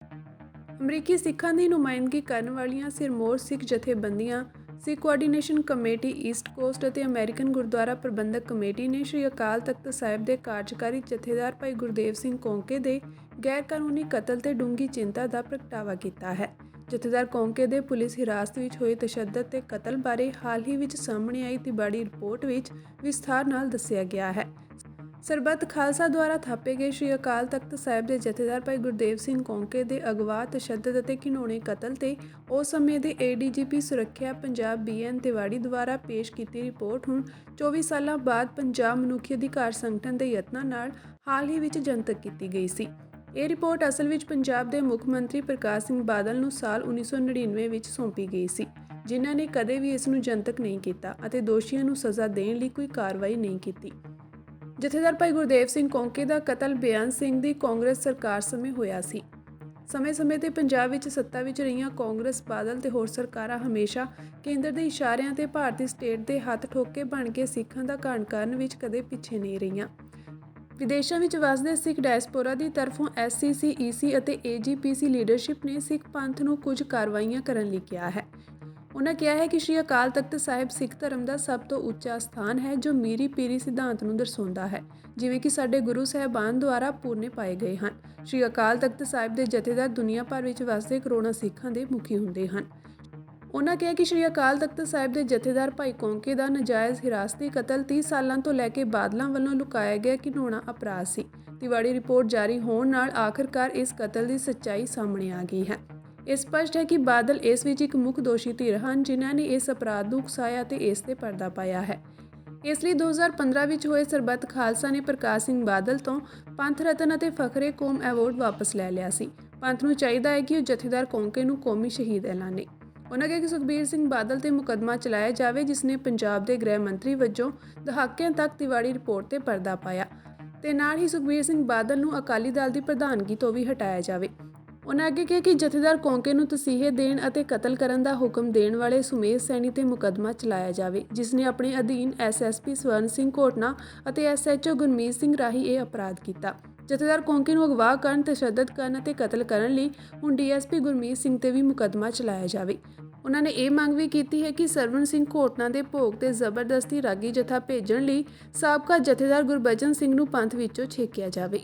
ਅਮਰੀਕੀ ਸਿੱਖਾਂ ਦੀ ਨੁਮਾਇੰਦਗੀ ਕਰਨ ਵਾਲੀਆਂ ਸਿਰਮੌਰ ਸਿੱਖ ਜਥੇਬੰਦੀਆਂ, ਸਿੱਖ ਕੋਆਰਡੀਨੇਸ਼ਨ ਕਮੇਟੀ ਈਸਟ ਕੋਸਟ ਅਤੇ ਅਮਰੀਕਨ ਗੁਰਦੁਆਰਾ ਪ੍ਰਬੰਧਕ ਕਮੇਟੀ ਨੇ ਸ੍ਰੀ ਅਕਾਲ ਤਖਤ ਸਾਹਿਬ ਦੇ ਕਾਰਜਕਾਰੀ ਜਥੇਦਾਰ ਭਾਈ ਗੁਰਦੇਵ ਸਿੰਘ ਕੌਂਕੇ ਦੇ ਗੈਰ ਕਾਨੂੰਨੀ ਕਤਲ ਤੇ ਡੂੰਘੀ ਚਿੰਤਾ ਦਾ ਪ੍ਰਗਟਾਵਾ ਕੀਤਾ ਹੈ। ਜਥੇਦਾਰ ਕੌਂਕੇ ਦੇ ਪੁਲਿਸ ਹਿਰਾਸਤ ਵਿੱਚ ਹੋਏ ਤਸ਼ੱਦਦ ਤੇ ਕਤਲ ਬਾਰੇ ਹਾਲ ਹੀ ਵਿੱਚ ਸਾਹਮਣੇ ਆਈ ਤਿਬਾੜੀ ਰਿਪੋਰਟ ਵਿੱਚ ਵਿਸਥਾਰ ਨਾਲ ਦੱਸਿਆ ਗਿਆ ਹੈ। ਸਰਬੱਤ ਖਾਲਸਾ ਦੁਆਰਾ ਥਾਪੇ ਗਏ ਸ੍ਰੀ ਅਕਾਲ ਤਖਤ ਸਾਹਿਬ ਦੇ ਜਥੇਦਾਰ ਭਾਈ ਗੁਰਦੇਵ ਸਿੰਘ ਕੌਂਕੇ ਦੇ ਅਗਵਾ, ਤਸ਼ੱਦਦ ਅਤੇ ਘਿਨੌਣੇ ਕਤਲ ਤੇ ਉਸ ਸਮੇਂ ਦੇ ਏਡੀਜੀਪੀ ਸੁਰੱਖਿਆ ਪੰਜਾਬ BN ਤਿਵਾੜੀ ਦੁਆਰਾ ਪੇਸ਼ ਕੀਤੀ ਰਿਪੋਰਟ ਹੁਣ 24 ਸਾਲਾਂ ਬਾਅਦ ਪੰਜਾਬ ਮਨੁੱਖੀ ਅਧਿਕਾਰ ਸੰਗਠਨ ਦੇ ਯਤਨਾਂ ਨਾਲ ਹਾਲ ਹੀ ਵਿੱਚ ਜਨਤਕ ਕੀਤੀ ਗਈ ਸੀ। ਇਹ ਰਿਪੋਰਟ ਅਸਲ ਵਿੱਚ ਪੰਜਾਬ ਦੇ ਮੁੱਖ ਮੰਤਰੀ ਪ੍ਰਕਾਸ਼ ਸਿੰਘ ਬਾਦਲ ਨੂੰ ਸਾਲ 1999 ਵਿੱਚ ਸੌਂਪੀ ਗਈ ਸੀ, ਜਿਨ੍ਹਾਂ ਨੇ ਕਦੇ ਵੀ ਇਸ ਨੂੰ ਜਨਤਕ ਨਹੀਂ ਕੀਤਾ ਅਤੇ ਦੋਸ਼ੀਆਂ ਨੂੰ ਸਜ਼ਾ ਦੇਣ ਲਈ ਕੋਈ ਕਾਰਵਾਈ ਨਹੀਂ ਕੀਤੀ। ਜਥੇਦਾਰ ਭਾਈ ਗੁਰਦੇਵ ਸਿੰਘ ਕੌਂਕੇ ਦਾ ਕਤਲ ਬੇਅੰਤ ਸਿੰਘ ਦੀ ਕਾਂਗਰਸ ਸਰਕਾਰ ਸਮੇਂ ਹੋਇਆ ਸੀ। ਸਮੇਂ-ਸਮੇਂ ਤੇ ਪੰਜਾਬ ਵਿੱਚ ਸੱਤਾ ਵਿੱਚ ਰਹੀਆਂ ਕਾਂਗਰਸ, ਬਾਦਲ ਤੇ ਹੋਰ ਸਰਕਾਰਾਂ ਹਮੇਸ਼ਾ ਕੇਂਦਰ ਦੇ ਇਸ਼ਾਰਿਆਂ ਤੇ ਭਾਰਤੀ ਸਟੇਟ ਦੇ ਹੱਥ ਠੋਕੇ ਬਣ ਕੇ ਸਿੱਖਾਂ ਦਾ ਘਾਣ ਕਰਨ ਵਿੱਚ ਕਦੇ ਪਿੱਛੇ ਨਹੀਂ ਰਹੀਆਂ। ਵਿਦੇਸ਼ਾਂ ਵਿੱਚ ਵਸਦੇ ਸਿੱਖ ਡਾਇਸਪੋਰਾ ਦੀ ਤਰਫੋਂ SCC, EC ਅਤੇ AGPC ਲੀਡਰਸ਼ਿਪ ਨੇ ਸਿੱਖ ਪੰਥ ਨੂੰ ਕੁਝ ਕਾਰਵਾਈਆਂ ਕਰਨ ਲਈ ਕਿਹਾ ਹੈ। ਉਨ੍ਹਾਂ ਕਿਹਾ ਹੈ ਕਿ ਸ੍ਰੀ ਅਕਾਲ ਤਖਤ ਸਾਹਿਬ ਸਿੱਖ ਧਰਮ ਦਾ ਸਭ ਤੋਂ ਉੱਚਾ ਸਥਾਨ ਹੈ, ਜੋ ਮੀਰੀ ਪੀਰੀ ਸਿਧਾਂਤ ਨੂੰ ਦਰਸਾਉਂਦਾ ਹੈ, ਜਿਵੇਂ ਕਿ ਸਾਡੇ ਗੁਰੂ ਸਾਹਿਬਾਨ ਦੁਆਰਾ ਪੂਰਨੇ ਪਾਏ ਗਏ ਹਨ। ਸ੍ਰੀ ਅਕਾਲ ਤਖਤ ਸਾਹਿਬ ਦੇ ਜਥੇਦਾਰ ਦੁਨੀਆ ਭਰ ਵਿੱਚ ਵਸਦੇ ਕਰੋੜਾਂ ਸਿੱਖਾਂ ਦੇ ਮੁਖੀ ਹੁੰਦੇ ਹਨ। ਉਨ੍ਹਾਂ ਕਿਹਾ ਕਿ ਸ੍ਰੀ ਅਕਾਲ ਤਖਤ ਸਾਹਿਬ ਦੇ ਜਥੇਦਾਰ ਭਾਈ ਕੌਂਕੇ ਦਾ ਨਾਜਾਇਜ਼ ਹਿਰਾਸਤੀ ਕਤਲ 30 ਸਾਲਾਂ ਤੋਂ ਲੈ ਕੇ ਬਾਦਲਾਂ ਵੱਲੋਂ ਲੁਕਾਇਆ ਗਿਆ ਘਿਨੌਣਾ ਅਪਰਾਧ ਸੀ। ਤਿਵਾੜੀ ਰਿਪੋਰਟ ਜਾਰੀ ਹੋਣ ਨਾਲ ਆਖਰਕਾਰ ਇਸ ਕਤਲ ਦੀ ਸੱਚਾਈ ਸਾਹਮਣੇ ਆ ਗਈ ਹੈ। ਇਹ ਸਪਸ਼ਟ ਹੈ ਕਿ ਬਾਦਲ ਇਸ ਵਿੱਚ ਇੱਕ ਮੁੱਖ ਦੋਸ਼ੀ ਧਿਰ ਹਨ, ਜਿਨ੍ਹਾਂ ਨੇ ਇਸ ਅਪਰਾਧ ਨੂੰ ਉਕਸਾਇਆ ਅਤੇ ਇਸ ਤੇ ਪਰਦਾ ਪਾਇਆ ਹੈ। ਇਸ ਲਈ 2015 ਵਿੱਚ ਹੋਏ ਸਰਬੱਤ ਖਾਲਸਾ ਨੇ ਪ੍ਰਕਾਸ਼ ਸਿੰਘ ਬਾਦਲ ਤੋਂ ਪੰਥ ਰਤਨ ਅਤੇ ਫਖਰੇ ਕੌਮ ਐਵਾਰਡ ਵਾਪਸ ਲੈ ਲਿਆ ਸੀ। ਪੰਥ ਨੂੰ ਚਾਹੀਦਾ ਹੈ ਕਿ ਉਹ ਜਥੇਦਾਰ ਕੌਂਕੇ ਨੂੰ ਕੌਮੀ ਸ਼ਹੀਦ ਐਲਾਨੇ। ਉਨ੍ਹਾਂ ਕਿਹਾ ਕਿ ਸੁਖਬੀਰ ਸਿੰਘ ਬਾਦਲ ਤੇ ਮੁਕੱਦਮਾ ਚਲਾਇਆ ਜਾਵੇ, ਜਿਸ ਨੇ ਪੰਜਾਬ ਦੇ ਗ੍ਰਹਿ ਮੰਤਰੀ ਵਜੋਂ ਦਹਾਕਿਆਂ ਤੱਕ ਤਿਵਾੜੀ ਰਿਪੋਰਟ ਤੇ ਪਰਦਾ ਪਾਇਆ, ਤੇ ਨਾਲ ਹੀ ਸੁਖਬੀਰ ਸਿੰਘ ਬਾਦਲ ਨੂੰ ਅਕਾਲੀ ਦਲ ਦੀ ਪ੍ਰਧਾਨਗੀ ਤੋਂ ਵੀ ਹਟਾਇਆ ਜਾਵੇ। ਉਨ੍ਹਾਂ ਅੱਗੇ ਕਿਹਾ ਕਿ ਜਥੇਦਾਰ ਕੌਂਕੇ ਨੂੰ ਤਸੀਹੇ ਦੇਣ ਅਤੇ ਕਤਲ ਕਰਨ ਦਾ ਹੁਕਮ ਦੇਣ ਵਾਲੇ ਸੁਮੇਧ ਸੈਣੀ ਤੇ ਮੁਕੱਦਮਾ ਚਲਾਇਆ ਜਾਵੇ, ਜਿਸ ਨੇ ਆਪਣੇ ਅਧੀਨ SSP ਸਵਰਨ ਸਿੰਘ ਘੋਟਨਾ ਅਤੇ SHO ਗੁਰਮੀਤ ਸਿੰਘ ਰਾਹੀਂ ਇਹ ਅਪਰਾਧ ਕੀਤਾ। ਜਥੇਦਾਰ ਕੌਂਕੇ ਨੂੰ ਅਗਵਾ ਕਰਨ, ਤਸ਼ੱਦਦ ਕਰਨ ਅਤੇ ਕਤਲ ਕਰਨ ਲਈ ਹੁਣ DSP ਗੁਰਮੀਤ ਸਿੰਘ ਤੇ ਵੀ ਮੁਕੱਦਮਾ ਚਲਾਇਆ ਜਾਵੇ। ਉਨ੍ਹਾਂ ਨੇ ਇਹ ਮੰਗ ਵੀ ਕੀਤੀ ਹੈ ਕਿ ਸਵਰਨ ਸਿੰਘ ਘੋਟਨਾ ਦੇ ਭੋਗ ਤੇ ਜ਼ਬਰਦਸਤੀ ਰਾਗੀ ਜਥਾ ਭੇਜਣ ਲਈ ਸਾਬਕਾ ਜਥੇਦਾਰ ਗੁਰਬਚਨ ਸਿੰਘ ਨੂੰ ਪੰਥ ਵਿੱਚੋਂ ਛੇਕਿਆ ਜਾਵੇ।